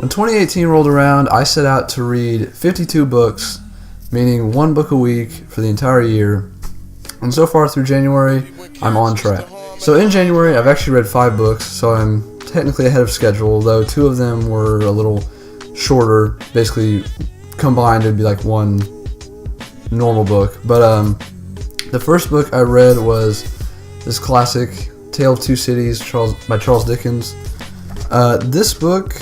When 2018 rolled around, I set out to read 52 books, meaning one book a week for the entire year. And so far through January, I'm on track. So in January, I've actually read 5 books, so I'm technically ahead of schedule, though 2 of them were a little shorter. Basically, combined, it'd be like one normal book. But the first book I read was this classic, Tale of Two Cities by Charles Dickens. This book,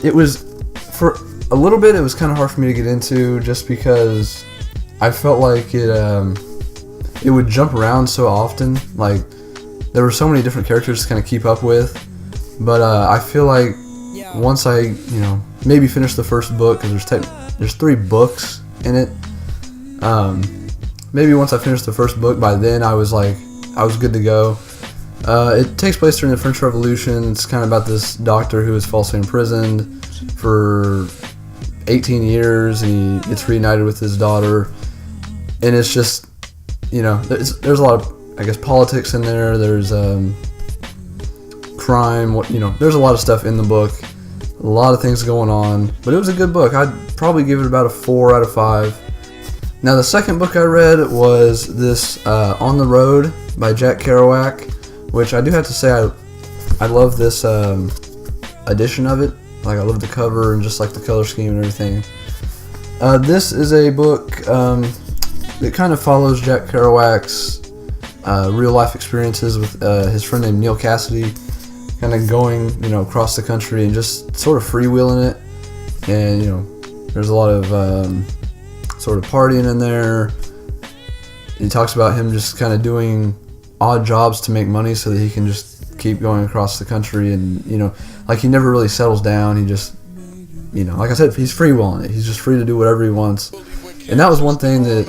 it was, for a little bit, it was kind of hard for me to get into just because I felt like it would jump around so often. Like, there were so many different characters to kind of keep up with. But I feel like once I, maybe finish the first book, because there's 3 books in it. Maybe once I finished the first book, by then I was good to go. It takes place during the French Revolution. It's kind of about this doctor who is falsely imprisoned for 18 years, and he gets reunited with his daughter. And it's just, there's a lot of, I guess, politics in there. There's crime. There's a lot of stuff in the book. A lot of things going on. But it was a good book. I'd probably give it about a 4 out of 5. Now, the second book I read was this On the Road by Jack Kerouac, which I do have to say I love this edition of it. Like, I love the cover and just like the color scheme and everything. This is a book that kind of follows Jack Kerouac's real life experiences with his friend named Neil Cassidy, kind of going across the country and just sort of freewheeling it. And there's a lot of sort of partying in there. He talks about him just kind of doing odd jobs to make money so that he can just keep going across the country, and like, he never really settles down. He just like I said, he's freewheeling it. He's just free to do whatever he wants. And that was one thing that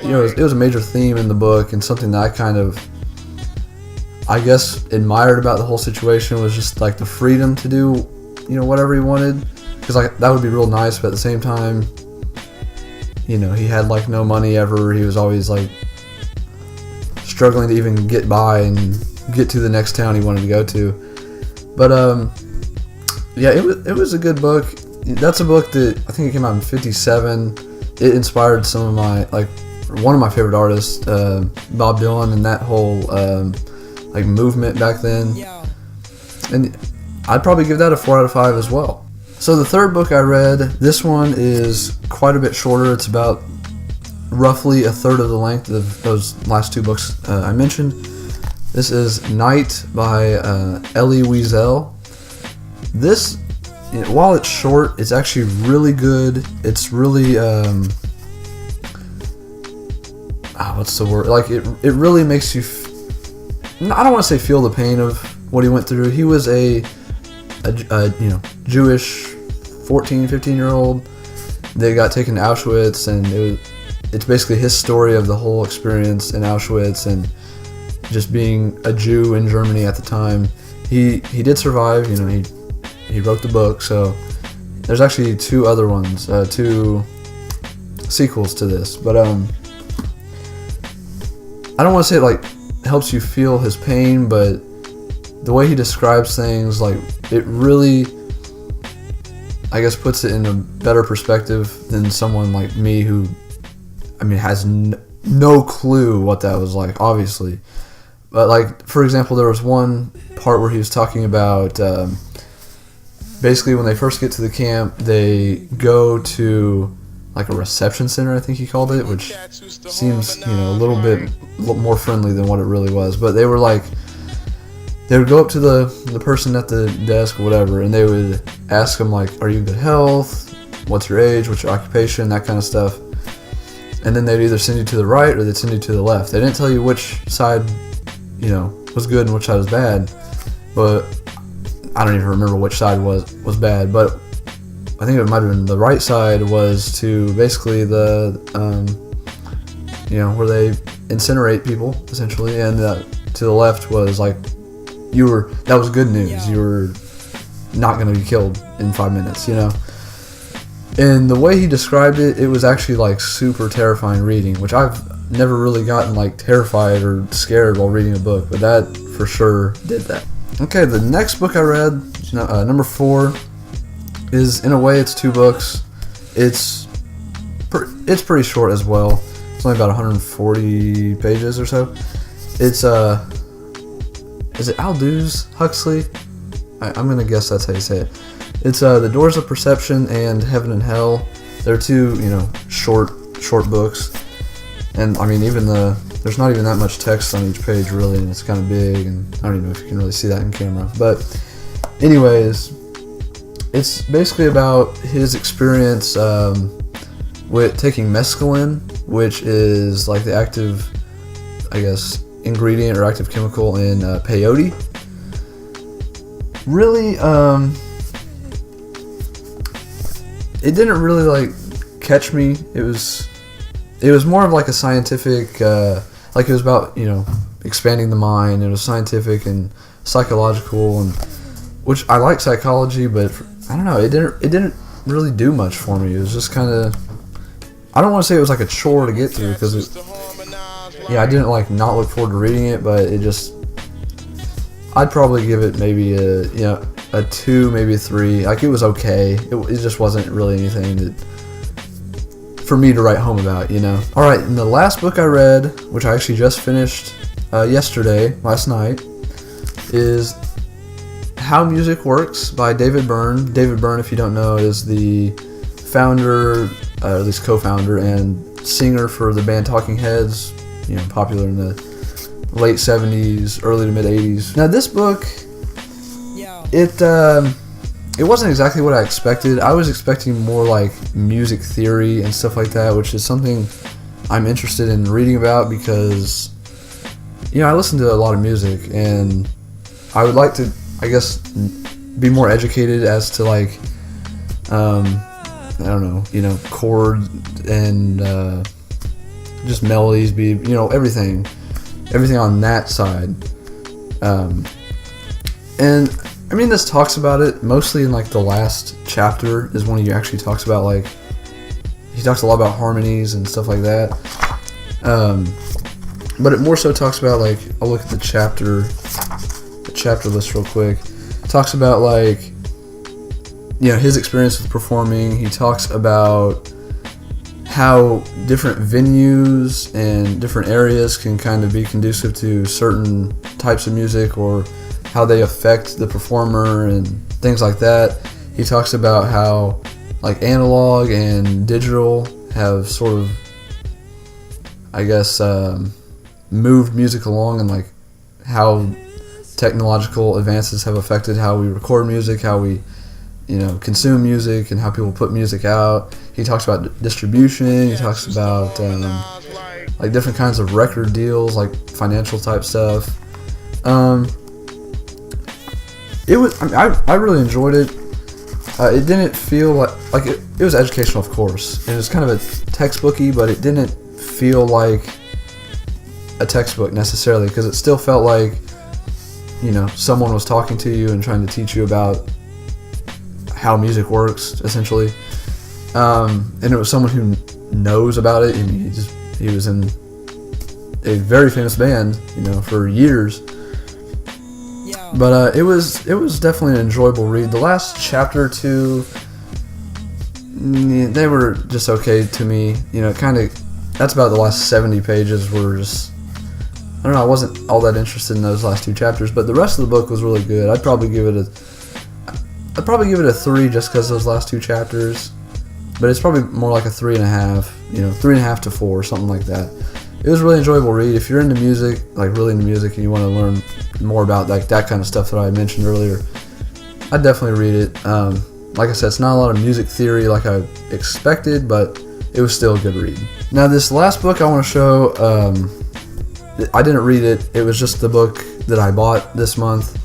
it was a major theme in the book, and something that I kind of, I guess, admired about the whole situation was just like the freedom to do whatever he wanted, because like that would be real nice, but at the same time, he had like no money ever. He was always like struggling to even get by and get to the next town he wanted to go to. But it was a good book. That's a book that I think it came out in '57. It inspired some of my, like, one of my favorite artists, Bob Dylan, and that whole like movement back then. And I'd probably give that a 4 out of 5 as well. So the third book I read, this one is quite a bit shorter. It's about roughly a third of the length of those last 2 books I mentioned. This is Night by Elie Wiesel. This, while it's short, it's actually really good. It's really, what's the word? Like, it really makes you, I don't want to say feel the pain of what he went through. He was a Jewish 14, 15-year-old that got taken to Auschwitz, and it's basically his story of the whole experience in Auschwitz and just being a Jew in Germany at the time. He did survive. He wrote the book, so there's actually 2 other ones, 2 sequels to this. But I don't want to say it like helps you feel his pain, but the way he describes things, like, it really, I guess, puts it in a better perspective than someone like me who, has no clue what that was like, obviously. But, like, for example, there was one part where he was talking about, basically when they first get to the camp, they go to, like, a reception center, I think he called it, which seems, a little bit more friendly than what it really was. But they were like, they would go up to the person at the desk or whatever, and they would ask them, like, are you in good health? What's your age? What's your occupation? That kind of stuff. And then they'd either send you to the right or they'd send you to the left. They didn't tell you which side, was good and which side was bad. But I don't even remember which side was bad. But I think it might have been the right side was to basically the, where they incinerate people, essentially. And to the left was like, that was good news. You were not going to be killed in 5 minutes, And the way he described it, it was actually like super terrifying reading, which I've never really gotten like terrified or scared while reading a book, but that for sure did that. Okay, the next book I read Number 4 is, in a way, it's 2 books. It's pretty short as well. It's only about 140 pages or so. It's is it Aldous Huxley? I'm gonna guess that's how you say it. It's The Doors of Perception and Heaven and Hell. They're 2, short books. And I mean, there's not even that much text on each page really, and it's kind of big, and I don't even know if you can really see that in camera. But anyways, it's basically about his experience with taking mescaline, which is like the active, I guess, ingredient or active chemical in peyote. Really, it didn't really like catch me. It was more of like a scientific, like it was about expanding the mind. It was scientific and psychological, and which I like psychology, but I don't know. It didn't really do much for me. It was just kind of, I don't want to say it was like a chore to get through, because I didn't like not look forward to reading it, but it just, I'd probably give it maybe a 2, maybe a 3. Like, it was okay. It just wasn't really anything for me to write home about, Alright, and the last book I read, which I actually just finished last night, is How Music Works by David Byrne. David Byrne, if you don't know, is the founder, at least co-founder, and singer for the band Talking Heads, popular in the late 70s, early to mid 80s. Now this book, it wasn't exactly what I expected. I was expecting more like music theory and stuff like that, which is something I'm interested in reading about, because I listen to a lot of music, and I would like to, I guess, be more educated as to like I don't know, chord and just melodies, everything on that side. And I mean, this talks about it mostly in like the last chapter is when he actually talks about, like, he talks a lot about harmonies and stuff like that. But it more so talks about, like, I'll look at the chapter list real quick. It talks about, like, his experience with performing. He talks about how different venues and different areas can kind of be conducive to certain types of music, or how they affect the performer and things like that. He talks about how, like, analog and digital have sort of, I guess, moved music along, and like how technological advances have affected how we record music, how we consume music, and how people put music out. He talks about distribution. He talks about like different kinds of record deals, like financial type stuff. I really enjoyed it. It didn't feel like it was educational, of course, and it was kind of a textbooky, but it didn't feel like a textbook necessarily, because it still felt like someone was talking to you and trying to teach you about how music works, essentially. And it was someone who knows about it. I mean, he was in a very famous band, for years. But it was definitely an enjoyable read. The last chapter or 2, they were just okay to me. That's about the last 70 pages were just, I don't know, I wasn't all that interested in those last 2 chapters, but the rest of the book was really good. I'd probably give it a 3 just because those last 2 chapters, but it's probably more like a 3.5, 3.5 to 4, something like that. It was a really enjoyable read. If you're into music, like really into music, and you want to learn more about like that kind of stuff that I mentioned earlier, I'd definitely read it. Like I said, it's not a lot of music theory like I expected, but it was still a good read. Now, this last book I want to show, I didn't read it. It was just the book that I bought this month.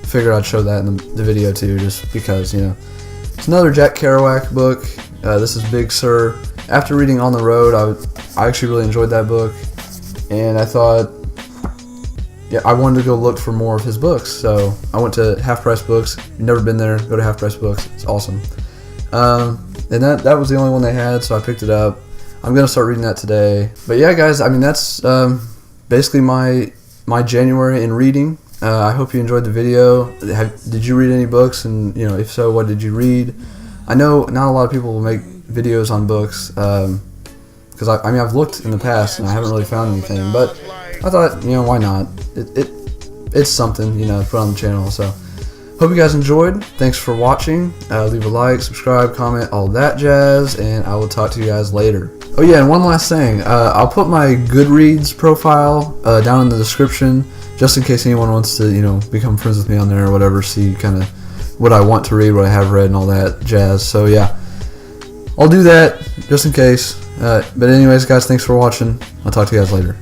Figured I'd show that in the video too, just because, It's another Jack Kerouac book. This is Big Sur. After reading On the Road, I actually really enjoyed that book, and I thought, I wanted to go look for more of his books. So I went to Half Price Books. If you've never been there, go to Half Price Books. It's awesome. And that was the only one they had, so I picked it up. I'm gonna start reading that today. But yeah, guys, I mean, that's basically my January in reading. I hope you enjoyed the video. Did you read any books? And if so, what did you read? I know not a lot of people will make videos on books because I've looked in the past and I haven't really found anything. But I thought, why not? It's something to put on the channel. So hope you guys enjoyed. Thanks for watching. Leave a like, subscribe, comment, all that jazz, and I will talk to you guys later. Oh yeah, and one last thing. I'll put my Goodreads profile down in the description, just in case anyone wants to, become friends with me on there or whatever, see kind of what I want to read, what I have read, and all that jazz. So yeah, I'll do that just in case. But anyways, guys, thanks for watching. I'll talk to you guys later.